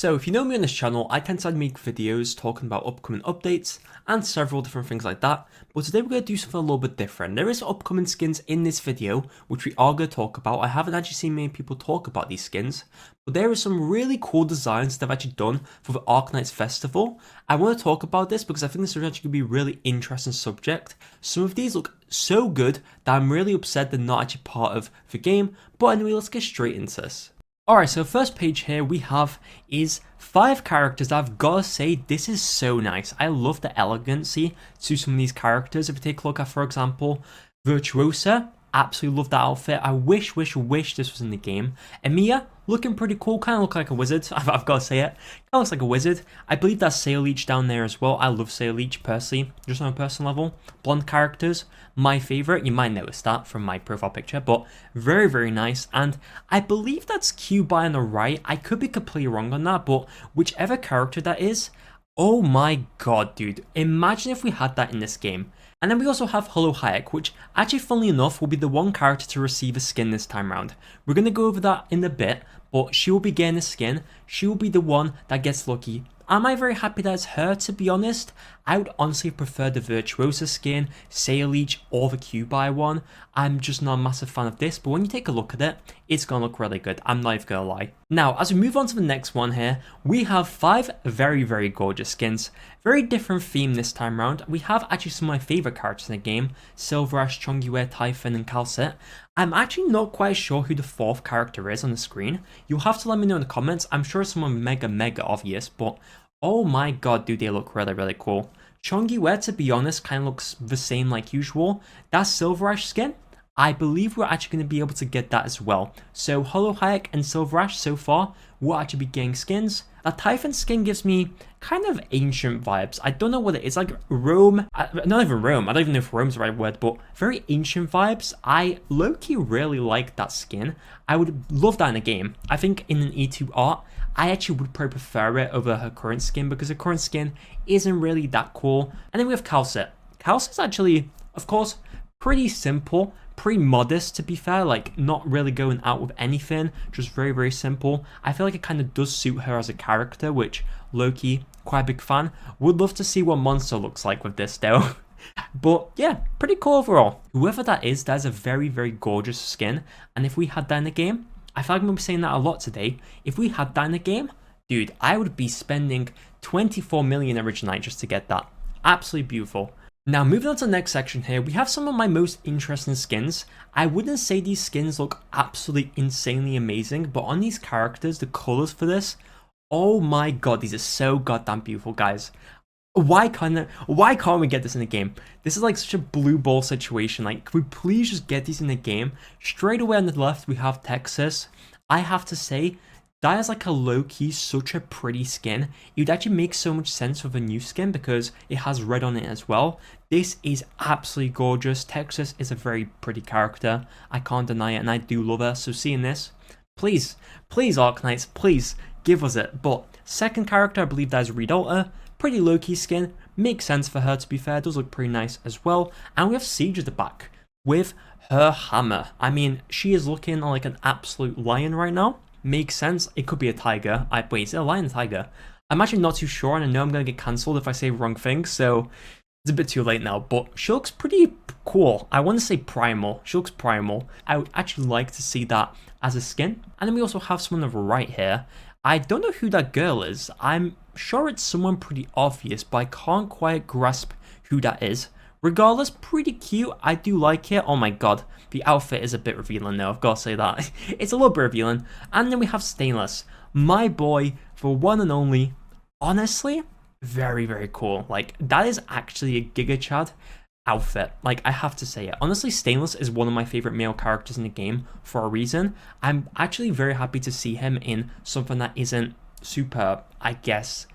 So if you know me on this channel, I tend to make videos talking about upcoming updates and several different things like that, but today we're going to do something a little bit different. There is upcoming skins in this video, which we are going to talk about. I haven't actually seen many people talk about these skins, but there are some really cool designs that I've actually done for the Arknights festival. I want to talk about this because I think this is actually going to be a really interesting subject. Some of these look so good that I'm really upset they're not actually part of the game, but anyway, let's get straight into this. Alright, so first page here we have is 5 characters that I've got to say, this is so nice. I love the elegancy to some of these characters. If you take a look at, for example, Virtuosa, absolutely love that outfit. I wish this was in the game. Emiya, looking pretty cool, kind of look like a wizard, I've got to say it. Kind of looks like a wizard. I believe that's Sail Leech down there as well. I love Sail Leech personally, just on a personal level. Blonde characters, my favorite. You might notice that from my profile picture, but very, very nice. And I believe that's Q-By on the right. I could be completely wrong on that, but whichever character that is, oh my god, dude. Imagine if we had that in this game. And then we also have Hollow Hayek, which actually, funnily enough, will be the one character to receive a skin this time around. We're going to go over that in a bit, but she will be getting a skin. She will be the one that gets lucky. Am I very happy that it's her, to be honest? I would honestly prefer the Virtuosa skin, Sail Leech, or the Q-By one. I'm just not a massive fan of this, but when you take a look at it, it's going to look really good. I'm not even going to lie. Now, as we move on to the next one here, we have 5 very, very gorgeous skins. Very different theme this time around. We have actually some of my favorite characters in the game, Silverash, Chongyue, Typhon, and Calcit. I'm actually not quite sure who the 4th character is on the screen. You'll have to let me know in the comments. I'm sure it's someone mega obvious, but oh my god, dude, they look really, really cool. Chongyue, to be honest, kind of looks the same like usual. That Silverash skin, I believe we're actually going to be able to get that as well. So Hollow Hayek and Silverash so far will actually be getting skins. A Typhon skin gives me kind of ancient vibes. I don't know what it is, like Rome, not even Rome, I don't even know if Rome's the right word, but very ancient vibes. I low-key really like that skin. I would love that in a game. I think in an E2 art, I actually would probably prefer it over her current skin because her current skin isn't really that cool. And then we have Calcit. Calcit's actually, of course, pretty simple, pretty modest to be fair, like not really going out with anything, just very, very simple. I feel like it kind of does suit her as a character, which low-key, quite a big fan. Would love to see what Monster looks like with this though. But yeah, pretty cool overall. Whoever that is a very, very gorgeous skin. And if we had that in the game, I feel like I'm going to be saying that a lot today. If we had that in the game, dude, I would be spending 24 million Originite just to get that. Absolutely beautiful. Now, moving on to the next section here, we have some of my most interesting skins. I wouldn't say these skins look absolutely insanely amazing, but on these characters, the colors for this, oh my god, these are so goddamn beautiful, guys. Why can't we get this in the game? This is like such a blue ball situation. Like, could we please just get these in the game? Straight away on the left, we have Texas. I have to say, that is like a low-key, such a pretty skin. It would actually make so much sense with a new skin because it has red on it as well. This is absolutely gorgeous. Texas is a very pretty character. I can't deny it, and I do love her. So seeing this, please, Arknights, please give us it. But second character, I believe that is Redalta. Pretty low-key skin. Makes sense for her, to be fair. Does look pretty nice as well. And we have Siege at the back with her hammer. I mean, she is looking like an absolute lion right now. Makes sense. It could be a tiger. Wait, is it a lion or tiger? I'm actually not too sure, and I know I'm going to get cancelled if I say wrong thing, so it's a bit too late now, but she looks pretty cool. I want to say primal. She looks primal. I would actually like to see that as a skin. And then we also have someone on the right here. I don't know who that girl is. I'm sure it's someone pretty obvious, but I can't quite grasp who that is. Regardless, pretty cute. I do like it. Oh my god, the outfit is a bit revealing though, I've got to say that. It's a little bit revealing. And then we have Stainless, my boy, the one and only. Honestly, very, very cool. Like, that is actually a Giga Chad outfit. Like, I have to say it. Honestly, Stainless is one of my favorite male characters in the game for a reason. I'm actually very happy to see him in something that isn't super, I guess.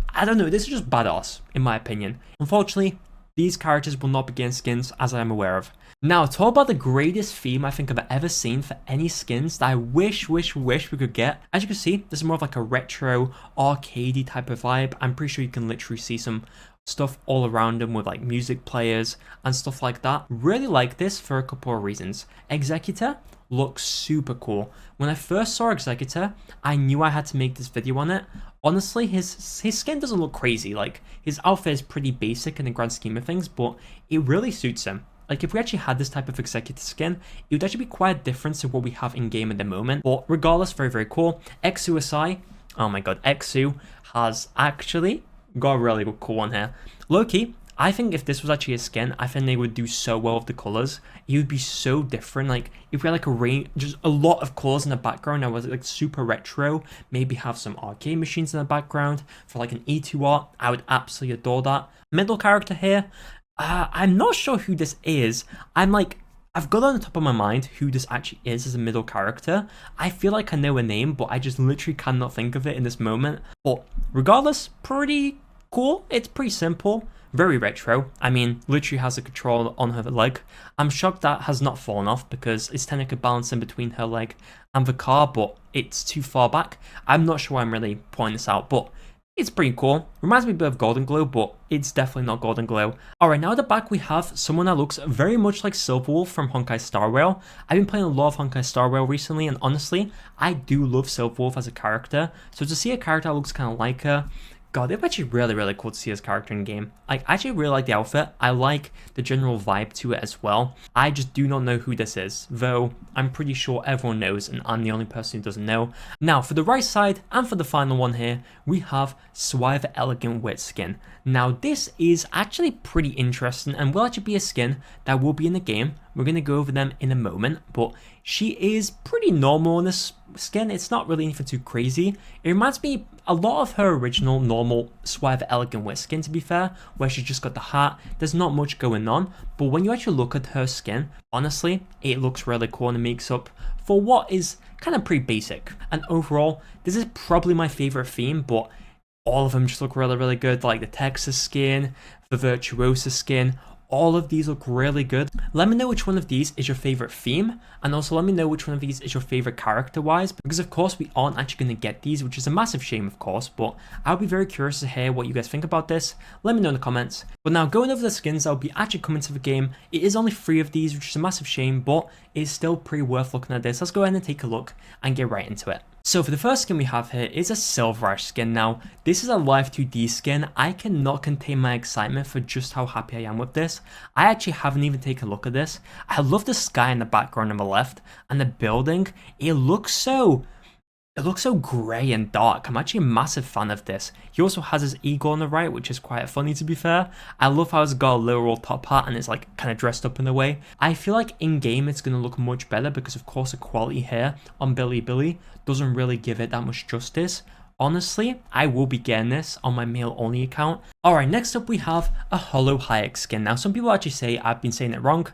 I don't know, this is just badass, in my opinion. Unfortunately, these characters will not be getting skins, as I am aware of. Now, talk about the greatest theme I think I've ever seen for any skins that I wish we could get. As you can see, this is more of like a retro, arcadey type of vibe. I'm pretty sure you can literally see some stuff all around them with like music players and stuff like that. Really like this for a couple of reasons. Executor, looks super cool. When I first saw Executor, I knew I had to make this video on it. Honestly, his skin doesn't look crazy. Like, his outfit is pretty basic in the grand scheme of things, but it really suits him. Like, if we actually had this type of Executor skin, it would actually be quite different to what we have in game at the moment. But regardless, very, very cool. Exu, oh my god, Exu has actually got a really cool one here. Low-key, I think if this was actually a skin, I think they would do so well with the colors. It would be so different. Like, if we had like a range, just a lot of colors in the background, that was like super retro, maybe have some arcade machines in the background for like an E2 art, I would absolutely adore that. Middle character here, I'm not sure who this is. I've got on the top of my mind who this actually is as a middle character. I feel like I know a name, but I just literally cannot think of it in this moment. But regardless, pretty cool. It's pretty simple, very retro. I mean, literally has a control on her leg. I'm shocked that has not fallen off because it's technically balancing between her leg and the car, but it's too far back. I'm not sure why I'm really pointing this out, but it's pretty cool. Reminds me a bit of Golden Glow, but it's definitely not Golden Glow. Alright, now at the back we have someone that looks very much like Silverwolf from Honkai Star Rail. I've been playing a lot of Honkai Star Rail recently, and honestly, I do love Silverwolf as a character. So to see a character that looks kind of like her, god, it's actually really, really cool to see his character in game. I actually really like the outfit. I like the general vibe to it as well. I just do not know who this is, though I'm pretty sure everyone knows and I'm the only person who doesn't know. Now, for the right side and for the final one here, we have Swive Elegant Wit skin. Now, this is actually pretty interesting and will actually be a skin that will be in the game. We're going to go over them in a moment, but she is pretty normal in this skin. It's not really anything too crazy. It reminds me a lot of her original normal Swive Elegant Wit skin, to be fair, where she's just got the hat. There's not much going on, but when you actually look at her skin, honestly, it looks really cool and it makes up for what is kind of pretty basic. And overall, this is probably my favorite theme, but all of them just look really, really good. Like the Texas skin, the Virtuosa skin, all of these look really good. Let me know which one of these is your favorite theme, and also let me know which one of these is your favorite character wise, because of course we aren't actually going to get these, which is a massive shame of course, but I'll be very curious to hear what you guys think about this. Let me know in the comments. But now going over the skins that will be actually coming to the game, it is only 3 of these, which is a massive shame, but it's still pretty worth looking at this. Let's go ahead and take a look and get right into it. So for the first skin we have here is a Silverish skin. Now, this is a Live 2D skin. I cannot contain my excitement for just how happy I am with this. I actually haven't even taken a look at this. I love the sky in the background on the left and the building. It looks so grey and dark. I'm actually a massive fan of this. He also has his eagle on the right, which is quite funny to be fair. I love how it's got a literal top hat and it's like kind of dressed up in a way. I feel like in game it's going to look much better because of course the quality here on Billy doesn't really give it that much justice. Honestly, I will be getting this on my male only account. Alright, next up we have a Hollow Hayek skin. Now some people actually say I've been saying it wrong.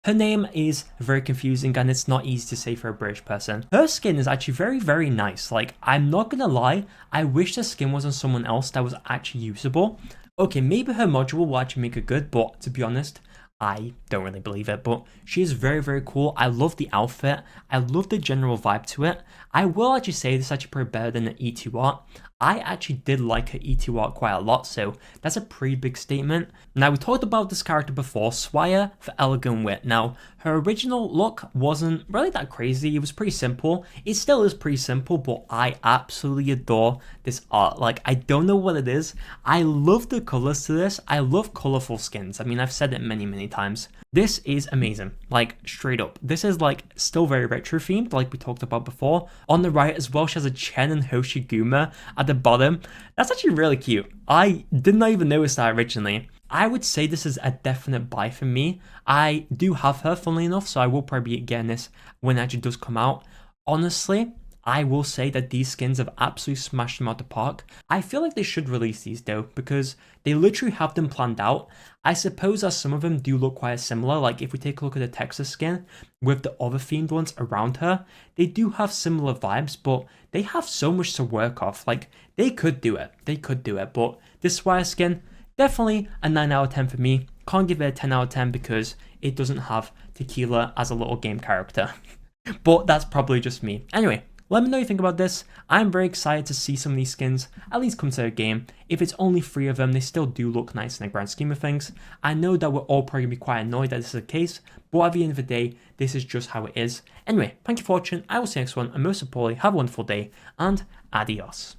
Her name is very confusing and it's not easy to say for a British person. Her skin is actually very, very nice. Like, I'm not gonna lie, I wish the skin was on someone else that was actually usable. Okay, maybe her module will actually make it good, but to be honest, I don't really believe it, but she is very, very cool. I love the outfit. I love the general vibe to it. I will actually say this is actually pretty better than the E2 art. I actually did like her E2 art quite a lot, so that's a pretty big statement. Now, we talked about this character before, Swire for Elegant Wit. Now, her original look wasn't really that crazy. It was pretty simple. It still is pretty simple, but I absolutely adore this art. Like, I don't know what it is. I love the colors to this. I love colorful skins. I mean, I've said it many, many times. This is amazing, like straight up. This is like still very retro themed, like we talked about before. On the right as well, she has a Chen and Hoshiguma at the bottom. That's actually really cute. I did not even notice that originally. I would say this is a definite buy for me. I do have her, funnily enough, so I will probably be getting this when it actually does come out. Honestly, I will say that these skins have absolutely smashed them out the park. I feel like they should release these though, because they literally have them planned out. I suppose that some of them do look quite similar, like if we take a look at the Texas skin with the other themed ones around her, they do have similar vibes, but they have so much to work off. Like, they could do it, but this Swire skin, definitely a 9 out of 10 for me. Can't give it a 10 out of 10 because it doesn't have Tequila as a little game character. But that's probably just me. Anyway, Let me know what you think about this. I'm very excited to see some of these skins at least come to the game. If it's only 3 of them, they still do look nice in the grand scheme of things. I know that we're all probably going to be quite annoyed that this is the case, but at the end of the day, this is just how it is. Anyway, thank you for watching. I will see you next one, and most importantly, have a wonderful day, and adios.